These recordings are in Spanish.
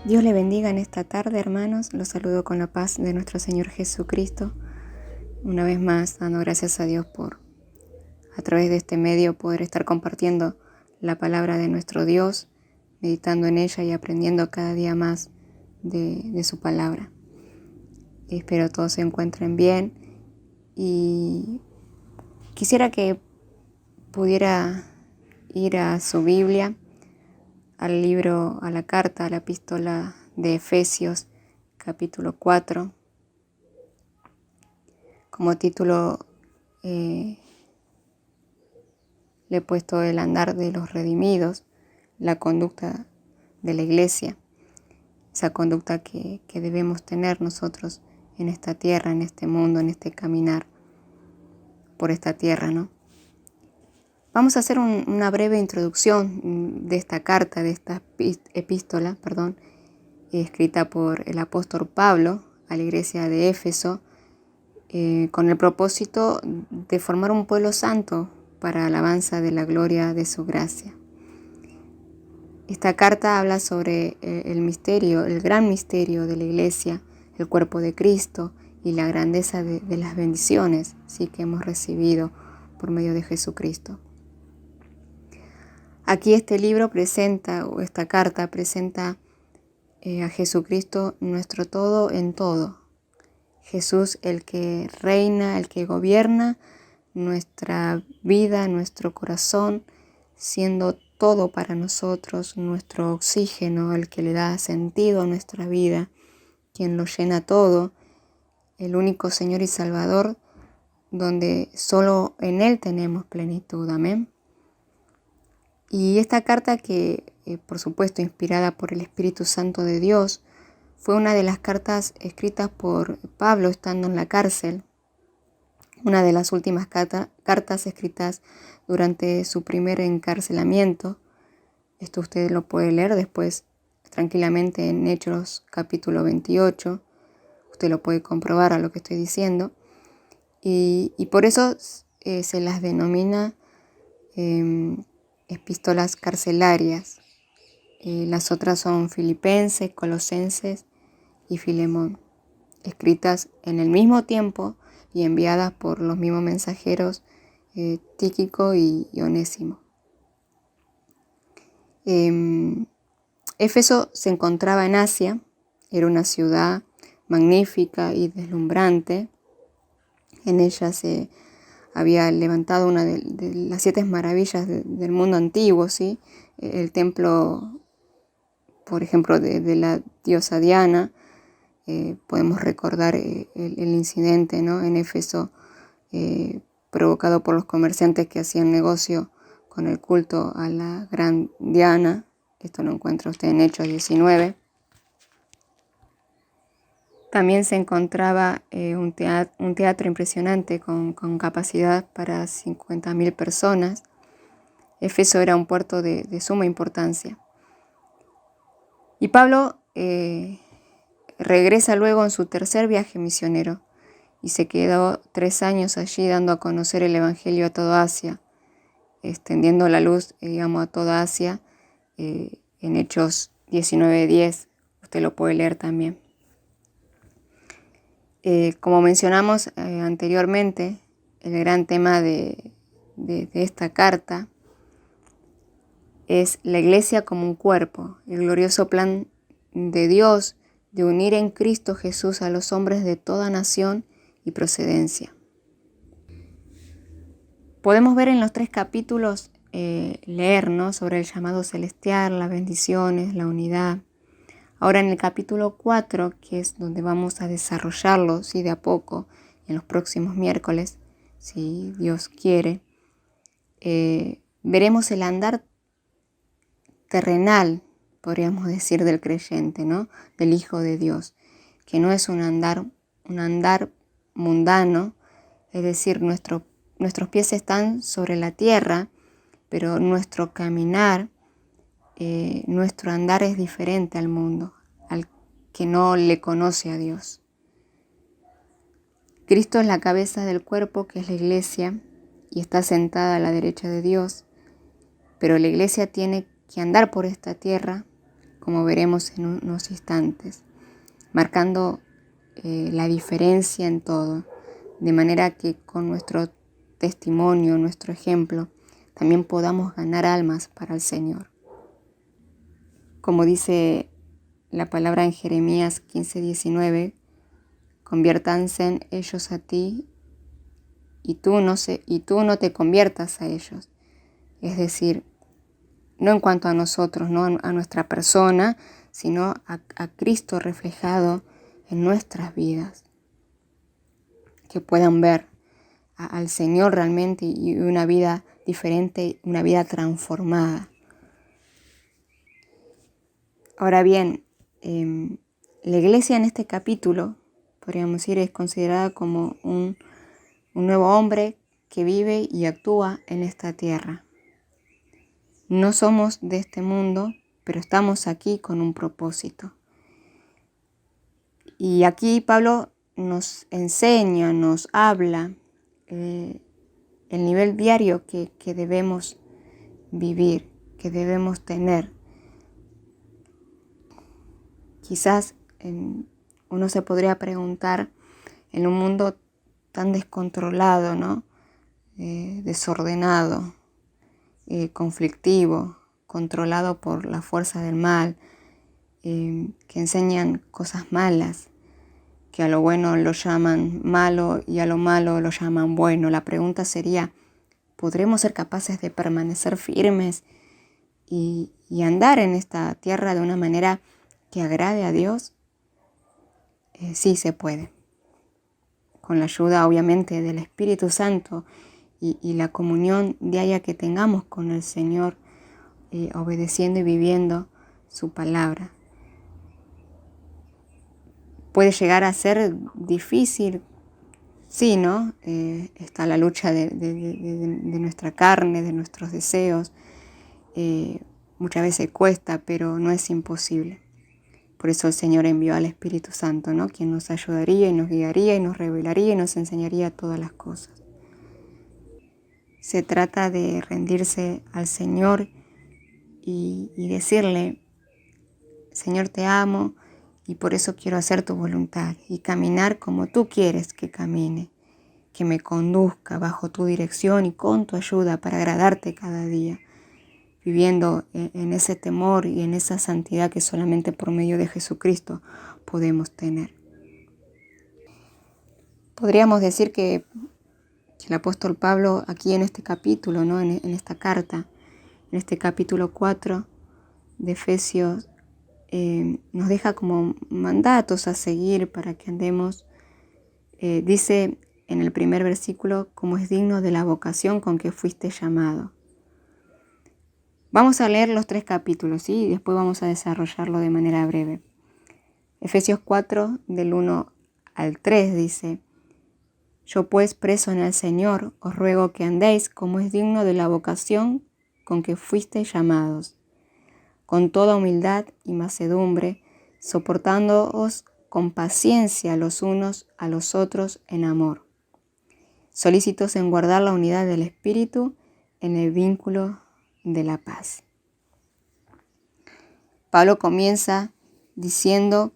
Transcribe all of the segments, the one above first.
Dios le bendiga en esta tarde, hermanos. Los saludo con la paz de nuestro Señor Jesucristo. Una vez más, dando gracias a Dios por, a través de este medio, poder estar compartiendo la palabra de nuestro Dios, meditando en ella y aprendiendo cada día más de su palabra. Espero todos se encuentren bien y quisiera que pudiera ir a su Biblia, al libro, a la carta, a la epístola de Efesios, capítulo 4. Como título le he puesto el andar de los redimidos, la conducta de la iglesia, esa conducta que debemos tener nosotros en esta tierra, en este mundo, en este caminar por esta tierra, ¿no? Vamos a hacer una breve introducción de esta carta, de esta epístola, escrita por el apóstol Pablo a la iglesia de Éfeso, con el propósito de formar un pueblo santo para alabanza de la gloria de su gracia. Esta carta habla sobre el misterio, el gran misterio de la iglesia, el cuerpo de Cristo y la grandeza de las bendiciones, sí, que hemos recibido por medio de Jesucristo. Aquí este libro presenta, o esta carta presenta a Jesucristo nuestro todo en todo. Jesús, el que reina, el que gobierna nuestra vida, nuestro corazón, siendo todo para nosotros, nuestro oxígeno, el que le da sentido a nuestra vida, quien lo llena todo, el único Señor y Salvador, donde solo en Él tenemos plenitud. Amén. Y esta carta que, por supuesto, inspirada por el Espíritu Santo de Dios, fue una de las cartas escritas por Pablo estando en la cárcel, una de las últimas cartas escritas durante su primer encarcelamiento. Esto usted lo puede leer después tranquilamente en Hechos capítulo 28. Usted lo puede comprobar a lo que estoy diciendo. Y por eso se las denomina epístolas carcelarias. Las otras son Filipenses, Colosenses y Filemón, escritas en el mismo tiempo y enviadas por los mismos mensajeros Tíquico y Onésimo. Éfeso se encontraba en Asia, era una ciudad magnífica y deslumbrante. En ella se había levantado una de las 7 maravillas del mundo antiguo, ¿sí? El templo, por ejemplo, de la diosa Diana. Podemos recordar el incidente, ¿no?, en Éfeso, provocado por los comerciantes que hacían negocio con el culto a la gran Diana. Esto lo encuentra usted en Hechos 19. También se encontraba un teatro impresionante con capacidad para 50.000 personas. Éfeso era un puerto de suma importancia. Y Pablo regresa luego en su tercer viaje misionero y se quedó 3 años allí dando a conocer el Evangelio a toda Asia, extendiendo la luz, a toda Asia, en Hechos 19:10. Usted lo puede leer también. Como mencionamos anteriormente, el gran tema de esta carta es la iglesia como un cuerpo, el glorioso plan de Dios de unir en Cristo Jesús a los hombres de toda nación y procedencia. Podemos ver en los 3 capítulos, leer, ¿no?, sobre el llamado celestial, las bendiciones, la unidad. Ahora en el capítulo 4, que es donde vamos a desarrollarlo, sí, de a poco, en los próximos miércoles, si Dios quiere, veremos el andar terrenal, podríamos decir, del creyente, ¿no?, del Hijo de Dios, que no es un andar mundano, es decir, nuestros pies están sobre la tierra, pero nuestro caminar, nuestro andar es diferente al mundo, al que no le conoce a Dios. Cristo es la cabeza del cuerpo, que es la iglesia, y está sentada a la derecha de Dios, pero la iglesia tiene que andar por esta tierra como veremos en unos instantes, marcando la diferencia en todo, de manera que con nuestro testimonio, nuestro ejemplo, también podamos ganar almas para el Señor. Como dice la palabra en Jeremías 15:19, conviértanse ellos a ti y tú no te conviertas a ellos. Es decir, no en cuanto a nosotros, no a nuestra persona, sino a Cristo reflejado en nuestras vidas. Que puedan ver al Señor realmente y una vida diferente, una vida transformada. Ahora bien, la iglesia en este capítulo, podríamos decir, es considerada como un nuevo hombre que vive y actúa en esta tierra. No somos de este mundo, pero estamos aquí con un propósito. Y aquí Pablo nos enseña, nos habla el nivel diario que debemos vivir, que debemos tener. Quizás uno se podría preguntar, en un mundo tan descontrolado, ¿no? Desordenado, conflictivo, controlado por la fuerza del mal, que enseñan cosas malas, que a lo bueno lo llaman malo y a lo malo lo llaman bueno. La pregunta sería, ¿podremos ser capaces de permanecer firmes y andar en esta tierra de una manera que agrade a Dios? Sí se puede. Con la ayuda obviamente del Espíritu Santo y la comunión diaria que tengamos con el Señor, obedeciendo y viviendo su palabra. Puede llegar a ser difícil, sí, ¿no? Está la lucha de nuestra carne, de nuestros deseos. Muchas veces cuesta, pero no es imposible. Por eso el Señor envió al Espíritu Santo, ¿no? Quien nos ayudaría y nos guiaría y nos revelaría y nos enseñaría todas las cosas. Se trata de rendirse al Señor y decirle, Señor, te amo y por eso quiero hacer tu voluntad y caminar como tú quieres que camine, que me conduzca bajo tu dirección y con tu ayuda para agradarte cada día, viviendo en ese temor y en esa santidad que solamente por medio de Jesucristo podemos tener. Podríamos decir que el apóstol Pablo aquí en este capítulo, ¿no? en esta carta, en este capítulo 4 de Efesios, nos deja como mandatos a seguir para que andemos. Dice en el primer versículo, como es digno de la vocación con que fuiste llamado. Vamos a leer los 3 capítulos, ¿sí? Y después vamos a desarrollarlo de manera breve. Efesios 4, del 1 al 3 dice, yo pues preso en el Señor, os ruego que andéis como es digno de la vocación con que fuisteis llamados, con toda humildad y mansedumbre, soportándoos con paciencia los unos a los otros en amor, solícitos en guardar la unidad del Espíritu en el vínculo de la paz. Pablo comienza diciendo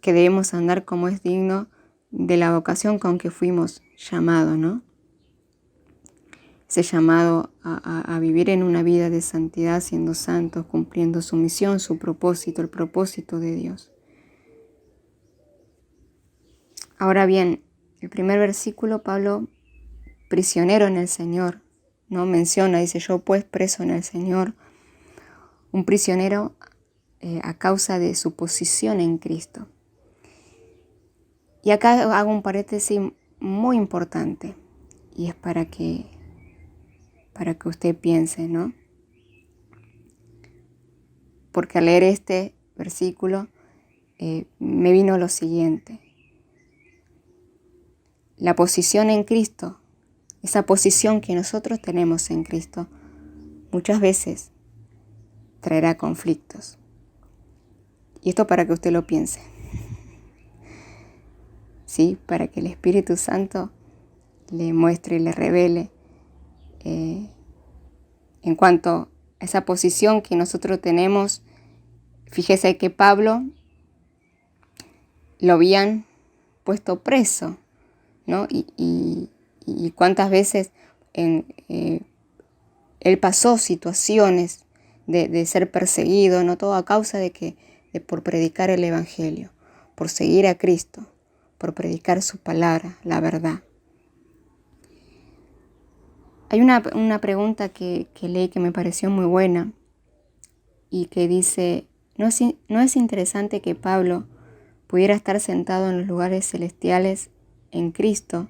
que debemos andar como es digno de la vocación con que fuimos llamados, ¿no? Ese llamado a vivir en una vida de santidad, siendo santos, cumpliendo su misión, su propósito, el propósito de Dios. Ahora bien, el primer versículo, Pablo, prisionero en el Señor, ¿no? Menciona, dice, yo pues preso en el Señor, un prisionero a causa de su posición en Cristo. Y acá hago un paréntesis muy importante, y es para que usted piense, ¿no? Porque al leer este versículo me vino lo siguiente. La posición en Cristo, esa posición que nosotros tenemos en Cristo, muchas veces traerá conflictos. Y esto para que usted lo piense. ¿Sí? Para que el Espíritu Santo le muestre y le revele en cuanto esa posición que nosotros tenemos. Fíjese que Pablo lo habían puesto preso, ¿no? Y cuántas veces él pasó situaciones de ser perseguido, no todo a causa de por predicar el Evangelio, por seguir a Cristo, por predicar su palabra, la verdad. Hay una pregunta que leí que me pareció muy buena y que dice, ¿no es interesante que Pablo pudiera estar sentado en los lugares celestiales en Cristo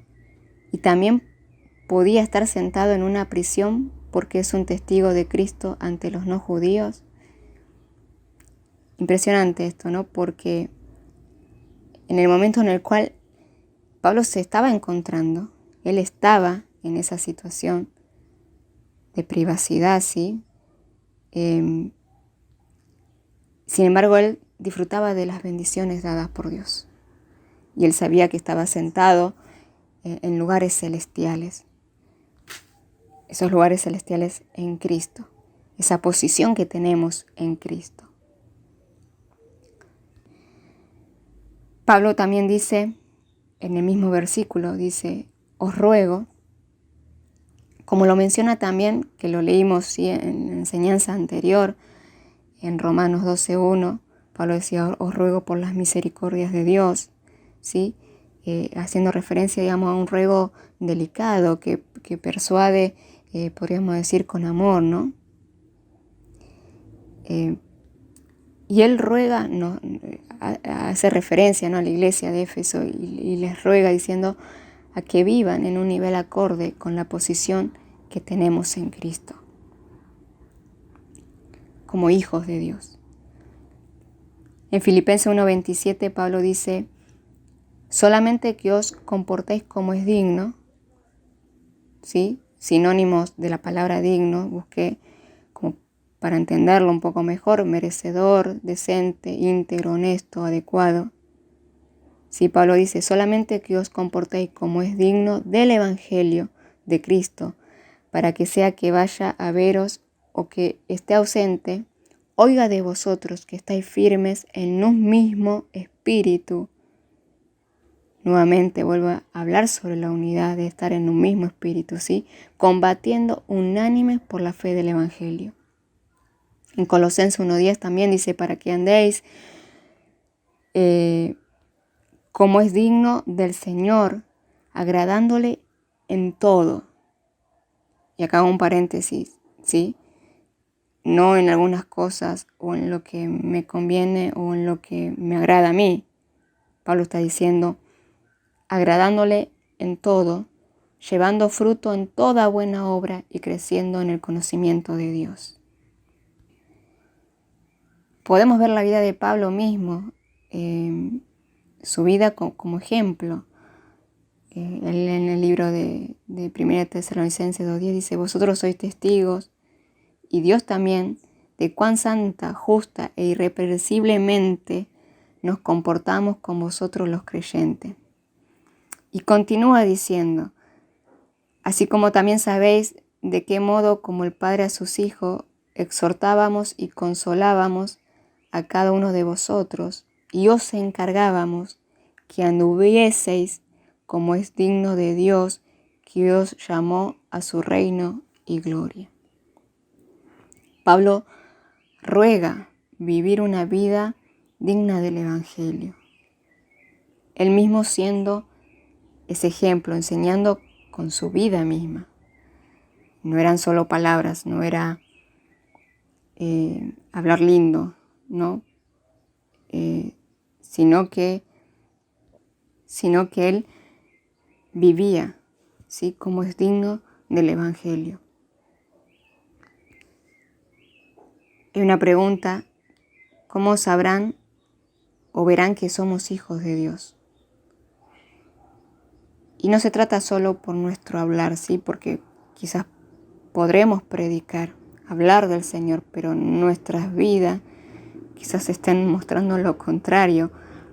y también podía estar sentado en una prisión porque es un testigo de Cristo ante los no judíos? Impresionante esto, ¿no? Porque en el momento en el cual Pablo se estaba encontrando, él estaba en esa situación de privacidad, ¿sí? Sin embargo, él disfrutaba de las bendiciones dadas por Dios. Y él sabía que estaba sentado en lugares celestiales. Esos lugares celestiales en Cristo. Esa posición que tenemos en Cristo. Pablo también dice, en el mismo versículo, dice, os ruego, como lo menciona también, que lo leímos ¿sí? En la enseñanza anterior, en Romanos 12:1, Pablo decía, os ruego por las misericordias de Dios, ¿sí? Haciendo referencia, digamos, a un ruego delicado que persuade, podríamos decir, con amor, ¿no? Y él ruega, no, hace referencia, ¿no? A la iglesia de Éfeso y les ruega diciendo a que vivan en un nivel acorde con la posición que tenemos en Cristo, como hijos de Dios. En Filipenses 1:27 Pablo dice, solamente que os comportéis como es digno, ¿sí? Sinónimos de la palabra digno, busqué como para entenderlo un poco mejor, merecedor, decente, íntegro, honesto, adecuado. Sí, Pablo dice, solamente que os comportéis como es digno del Evangelio de Cristo, para que sea que vaya a veros o que esté ausente, oiga de vosotros que estáis firmes en un mismo espíritu. Nuevamente vuelvo a hablar sobre la unidad de estar en un mismo espíritu, ¿sí? Combatiendo unánimes por la fe del Evangelio. En Colosenses 1:10 también dice, para que andéis como es digno del Señor, agradándole en todo. Y acá un paréntesis, ¿sí? No en algunas cosas o en lo que me conviene o en lo que me agrada a mí. Pablo está diciendo, agradándole en todo, llevando fruto en toda buena obra y creciendo en el conocimiento de Dios. Podemos ver la vida de Pablo mismo, su vida como ejemplo. Él en el libro de 1 Tesalonicenses 2:10 dice, vosotros sois testigos, y Dios también, de cuán santa, justa e irreprensiblemente nos comportamos con vosotros los creyentes. Y continúa diciendo, así como también sabéis de qué modo como el Padre a sus hijos, exhortábamos y consolábamos a cada uno de vosotros, y os encargábamos que anduvieseis como es digno de Dios, que os llamó a su reino y gloria. Pablo ruega vivir una vida digna del Evangelio. Él mismo siendo ese ejemplo, enseñando con su vida misma. No eran solo palabras, no era hablar lindo, ¿no? Sino que él vivía, ¿sí? Como es digno del Evangelio. Hay una pregunta, ¿cómo sabrán o verán que somos hijos de Dios? Y no se trata solo por nuestro hablar, ¿sí? Porque quizás podremos predicar, hablar del Señor, pero nuestras vidas quizás estén mostrando lo contrario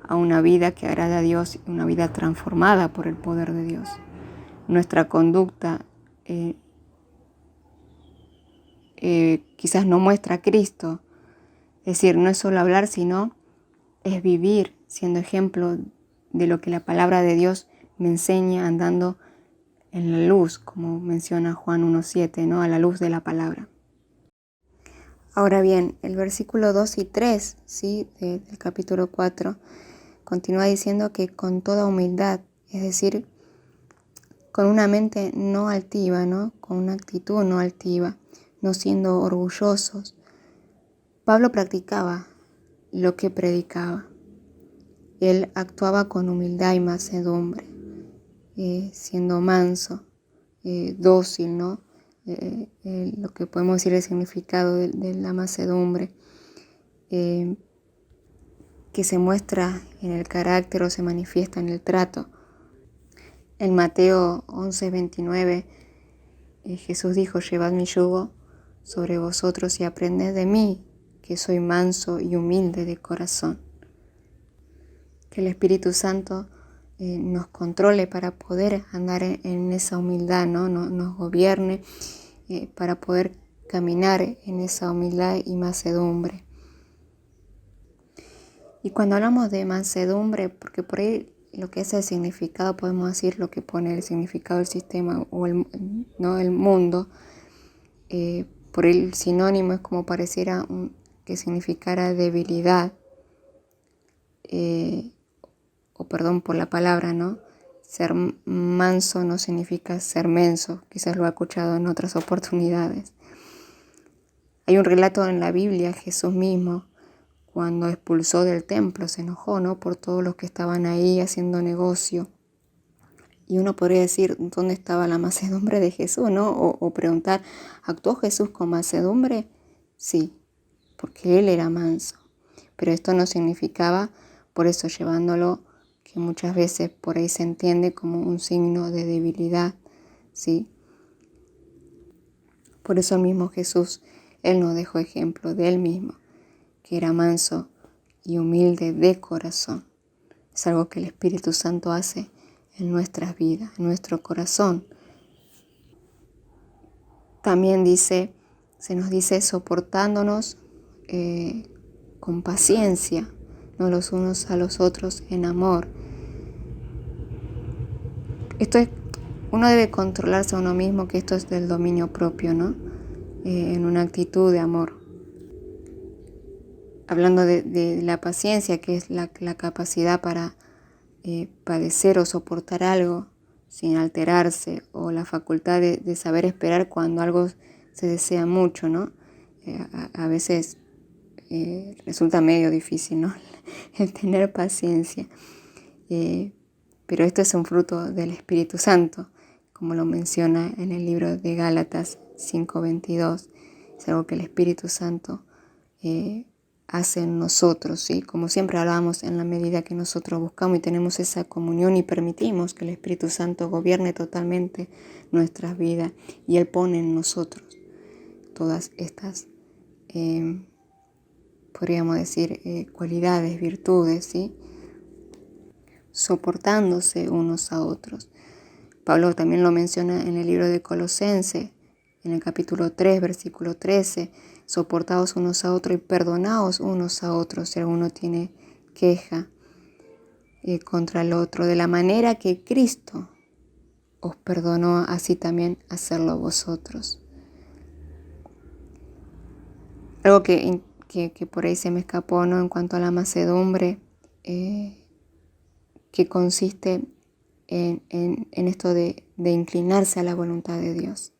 a una vida que agrada a Dios y una vida transformada por el poder de Dios. Nuestra conducta quizás no muestra a Cristo. Es decir, no es solo hablar, sino es vivir siendo ejemplo de lo que la palabra de Dios me enseña, andando en la luz, como menciona Juan 1:7, ¿no? A la luz de la palabra. Ahora bien, el versículo 2 y 3, ¿sí? del capítulo 4, continúa diciendo que con toda humildad, es decir, con una mente no altiva, ¿no? Con una actitud no altiva, no siendo orgullosos. Pablo practicaba lo que predicaba. Él actuaba con humildad y mansedumbre, siendo manso, dócil, ¿no? Lo que podemos decir el significado de la mansedumbre, que se muestra en el carácter o se manifiesta en el trato. En Mateo 11:29, Jesús dijo: llevad mi yugo sobre vosotros y aprended de mí, que soy manso y humilde de corazón. Que el Espíritu Santo nos controle para poder andar en esa humildad, ¿no? Nos gobierne para poder caminar en esa humildad y mansedumbre. Y cuando hablamos de mansedumbre, porque por ahí lo que es el significado, podemos decir lo que pone el significado del sistema o el mundo, por el sinónimo es como pareciera que significara debilidad, o perdón por la palabra, ¿no? Ser manso no significa ser menso, quizás lo he escuchado en otras oportunidades. Hay un relato en la Biblia, Jesús mismo, cuando expulsó del templo, se enojó, ¿no? Por todos los que estaban ahí haciendo negocio. Y uno podría decir, ¿dónde estaba la mansedumbre de Jesús, no? O preguntar, ¿actuó Jesús con mansedumbre? Sí, porque Él era manso. Pero esto no significaba, por eso llevándolo, que muchas veces por ahí se entiende como un signo de debilidad, ¿sí? Por eso mismo Jesús, Él nos dejó ejemplo de Él mismo, que era manso y humilde de corazón. Es algo que el Espíritu Santo hace en nuestras vidas, en nuestro corazón. También se nos dice soportándonos con paciencia, no los unos a los otros en amor. Uno debe controlarse a uno mismo, que esto es del dominio propio, ¿no? En una actitud de amor. Hablando de la paciencia, que es la capacidad para padecer o soportar algo sin alterarse, o la facultad de saber esperar cuando algo se desea mucho, ¿no? A veces resulta medio difícil, ¿no? El tener paciencia. Pero esto es un fruto del Espíritu Santo, como lo menciona en el libro de Gálatas 5:22. Es algo que el Espíritu Santo hace en nosotros, ¿sí? Como siempre hablamos, en la medida que nosotros buscamos y tenemos esa comunión y permitimos que el Espíritu Santo gobierne totalmente nuestras vidas, y Él pone en nosotros todas estas, podríamos decir, cualidades, virtudes, ¿sí? Soportándose unos a otros. Pablo también lo menciona en el libro de Colosenses, en el capítulo 3, versículo 13, soportaos unos a otros y perdonaos unos a otros si alguno tiene queja contra el otro, de la manera que Cristo os perdonó, así también hacerlo vosotros. Algo que por ahí se me escapó, ¿no? En cuanto a la mansedumbre, que consiste en esto de inclinarse a la voluntad de Dios.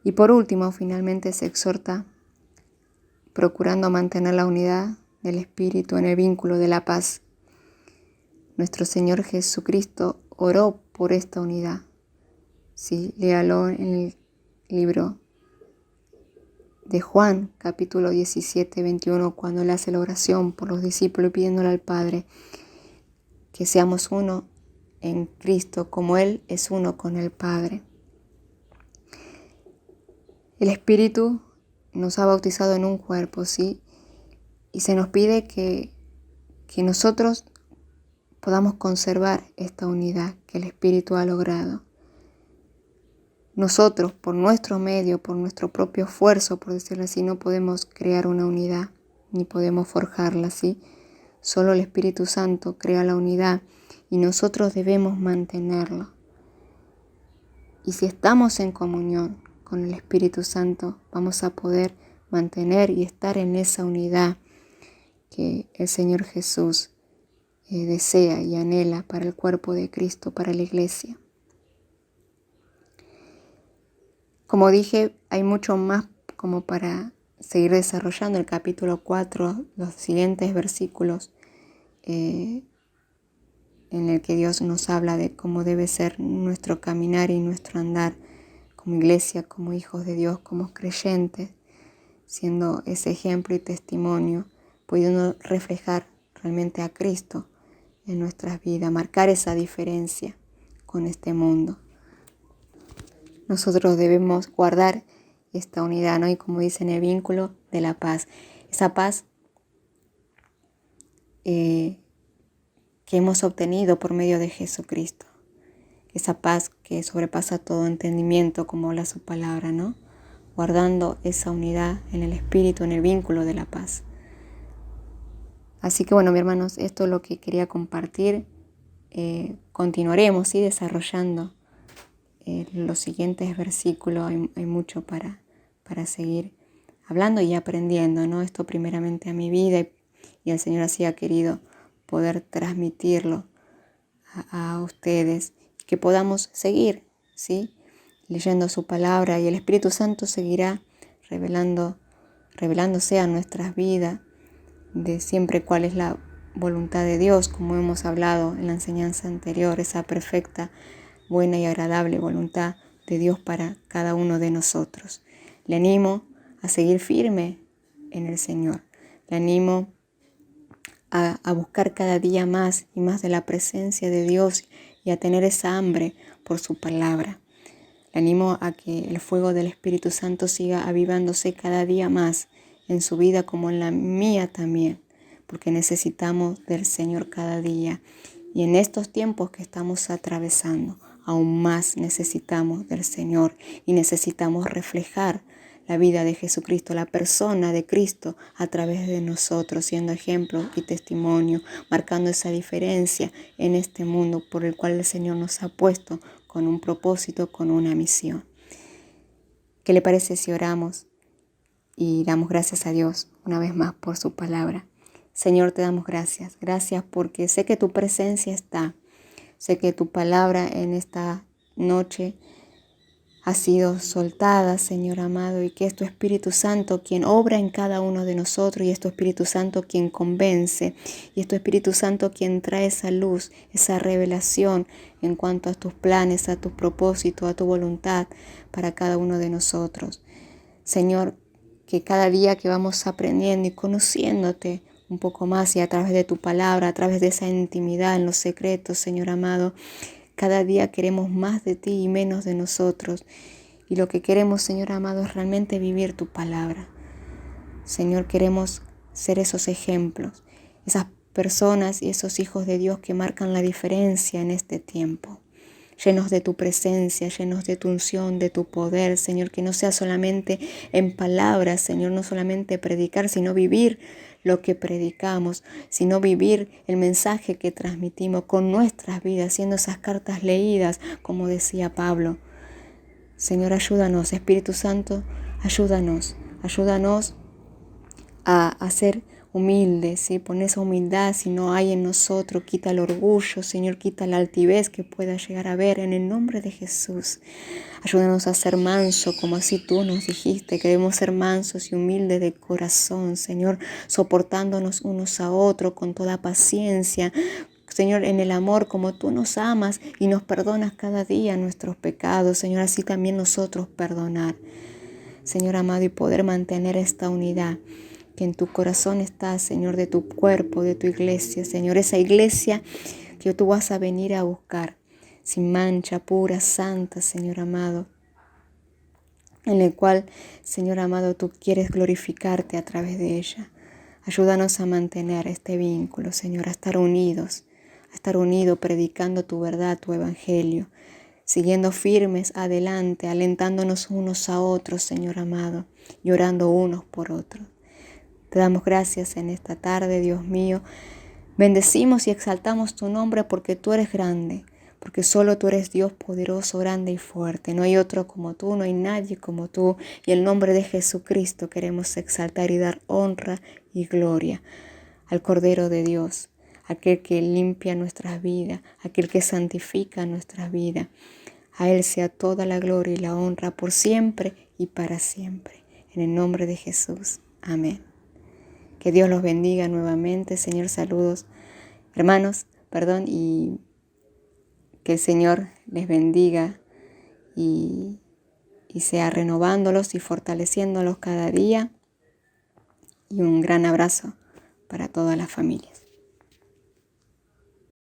Y por último, finalmente se exhorta procurando mantener la unidad del Espíritu en el vínculo de la paz. Nuestro Señor Jesucristo oró por esta unidad. Sí, léalo en el libro de Juan, capítulo 17, 21, cuando Él hace la oración por los discípulos pidiéndole al Padre que seamos uno en Cristo, como Él es uno con el Padre. El Espíritu nos ha bautizado en un cuerpo, ¿sí? Y se nos pide que nosotros podamos conservar esta unidad que el Espíritu ha logrado. nosotros, por nuestro medio, por nuestro propio esfuerzo, por decirlo así, no podemos crear una unidad, ni podemos forjarla, ¿sí? Solo el Espíritu Santo crea la unidad y nosotros debemos mantenerla. Y si estamos en comunión con el Espíritu Santo, vamos a poder mantener y estar en esa unidad que el Señor Jesús desea y anhela para el cuerpo de Cristo, para la iglesia. Como dije, hay mucho más como para seguir desarrollando el capítulo 4, los siguientes versículos en el que Dios nos habla de cómo debe ser nuestro caminar y nuestro andar como iglesia, como hijos de Dios, como creyentes, siendo ese ejemplo y testimonio, pudiendo reflejar realmente a Cristo en nuestras vidas, marcar esa diferencia con este mundo. Nosotros debemos guardar esta unidad, ¿no? Y como dice en el vínculo de la paz, esa paz que hemos obtenido por medio de Jesucristo, esa paz que sobrepasa todo entendimiento, como habla su palabra, ¿no? Guardando esa unidad en el espíritu, en el vínculo de la paz. Así que bueno, mis hermanos, esto es lo que quería compartir. Continuaremos, ¿sí?, desarrollando los siguientes versículos. Hay mucho para seguir hablando y aprendiendo, ¿no? Esto primeramente a mi vida y el Señor así ha querido poder transmitirlo a ustedes, que podamos seguir, ¿sí?, leyendo su palabra, y el Espíritu Santo seguirá revelándose a nuestras vidas de siempre cuál es la voluntad de Dios, como hemos hablado en la enseñanza anterior, esa perfecta, buena y agradable voluntad de Dios para cada uno de nosotros. Le animo a seguir firme en el Señor. Le animo a buscar cada día más y más de la presencia de Dios y a tener esa hambre por su palabra. Le animo a que el fuego del Espíritu Santo siga avivándose cada día más en su vida como en la mía también, porque necesitamos del Señor cada día. Y en estos tiempos que estamos atravesando, aún más necesitamos del Señor y necesitamos reflejar la vida de Jesucristo, la persona de Cristo a través de nosotros, siendo ejemplo y testimonio, marcando esa diferencia en este mundo por el cual el Señor nos ha puesto con un propósito, con una misión. ¿Qué le parece si oramos y damos gracias a Dios una vez más por su palabra? Señor, te damos gracias. Gracias porque sé que tu presencia está. Sé que tu palabra en esta noche ha sido soltada, Señor amado, y que es tu Espíritu Santo quien obra en cada uno de nosotros, y es tu Espíritu Santo quien convence, y es tu Espíritu Santo quien trae esa luz, esa revelación en cuanto a tus planes, a tus propósitos, a tu voluntad para cada uno de nosotros. Señor, que cada día que vamos aprendiendo y conociéndote un poco más, y a través de tu palabra, a través de esa intimidad en los secretos, Señor amado, cada día queremos más de ti y menos de nosotros. Y lo que queremos, Señor amado, es realmente vivir tu palabra. Señor, queremos ser esos ejemplos, esas personas y esos hijos de Dios que marcan la diferencia en este tiempo. Llenos de tu presencia, llenos de tu unción, de tu poder, Señor, que no sea solamente en palabras, Señor, no solamente predicar, sino vivir lo que predicamos, sino vivir el mensaje que transmitimos con nuestras vidas, siendo esas cartas leídas, como decía Pablo. Señor, ayúdanos, Espíritu Santo, ayúdanos a ser humildes, ¿sí? Pon esa humildad si no hay en nosotros, quita el orgullo, Señor, quita la altivez que pueda llegar a haber en el nombre de Jesús. Ayúdanos a ser mansos, como así tú nos dijiste, que debemos ser mansos y humildes de corazón, Señor, soportándonos unos a otros con toda paciencia, Señor, en el amor, como tú nos amas y nos perdonas cada día nuestros pecados, Señor, así también nosotros perdonar, Señor amado, y poder mantener esta unidad que en tu corazón está, Señor, de tu cuerpo, de tu iglesia, Señor, esa iglesia que tú vas a venir a buscar, sin mancha, pura, santa, Señor amado, en el cual, Señor amado, tú quieres glorificarte a través de ella. Ayúdanos a mantener este vínculo, Señor, a estar unidos predicando tu verdad, tu evangelio, siguiendo firmes adelante, alentándonos unos a otros, Señor amado, llorando unos por otros. Te damos gracias en esta tarde, Dios mío. Bendecimos y exaltamos tu nombre porque tú eres grande, porque solo tú eres Dios poderoso, grande y fuerte. No hay otro como tú, no hay nadie como tú. Y en el nombre de Jesucristo queremos exaltar y dar honra y gloria al Cordero de Dios, aquel que limpia nuestras vidas, aquel que santifica nuestras vidas. A Él sea toda la gloria y la honra por siempre y para siempre. En el nombre de Jesús. Amén. Que Dios los bendiga nuevamente. Señor, saludos, hermanos, y que el Señor les bendiga y sea renovándolos y fortaleciéndolos cada día. Y un gran abrazo para todas las familias.